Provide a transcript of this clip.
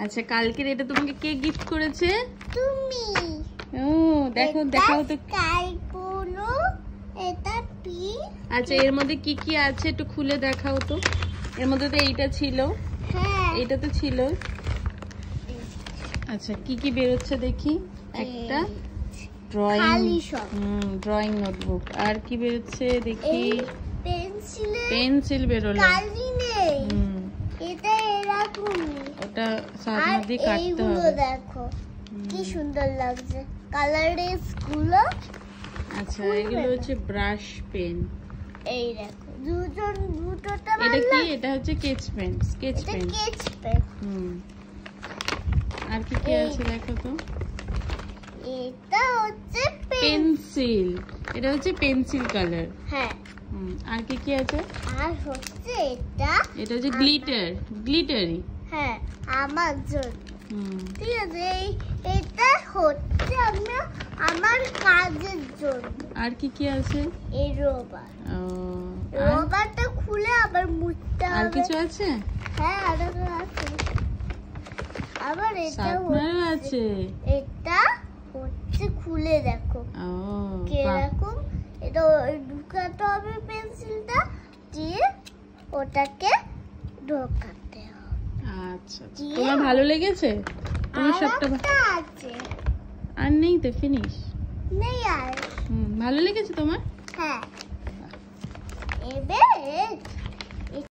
আচ্ছা কালকের এটা তোমাকে কে গিফট করেছে? তুমি। ও দেখো, দেখাও তো। স্কাই ব্লু, এটা পিঙ্ক। আচ্ছা এর মধ্যে কি কি আছে একটু খুলে দেখাও তো। এর মধ্যে তো এইটা ছিল। হ্যাঁ, এইটা তো ছিল। আচ্ছা কি কি বের হচ্ছে দেখি। একটা ড্রয়িং, খালি সব। Drawing notebook. আর কি বের হচ্ছে দেখি। পেন্সিলে পেন্সিল বেরোলো। কালি নেই, এটা এরকম। ওটা সামনে দিয়ে কাটতে এইগুলো হবে। দেখো কি সুন্দর লাগছে কালারের গুলো। আচ্ছা এগুলো হচ্ছে ব্রাশ পেন। এই দেখো দুটোটা এটা ভালো কি? লাগে। এটা হচ্ছে স্কেচ পেন। স্কেচ এটা পেন। Sketch pen. আর কি কি আছে দেখো তো। এটা হচ্ছে পেন্সিল। এটা হচ্ছে পেন্সিল কালার। হ্যাঁ। আর কি কি আছে? আর হচ্ছে এটা এটা হচ্ছে গ্লিটার, গ্লিটারি। হ্যাঁ আমার জন্য। ঠিক আছে, এটা হচ্ছে আমার কাজের জন্য। আর কি কি আছে? এই রবার। ও, রবারটা খুলে আবার মুছতে হবে। আর কিছু আছে? হ্যাঁ আর আছে। আবার এটা শার্পনারও আছে। এটা হচ্ছে খুলে দেখো ও কিরকম। এটা ঢুকাতে হবে পেন্সিলটা দিয়ে, ওটাকে ঢোকাতে হবে। আচ্ছা তোমার ভালো লেগেছে? তুমি সবটা আছে আর নেই তো, ফিনিশ নেই আর। ভালো লেগেছে তোমার? হ্যাঁ, এবার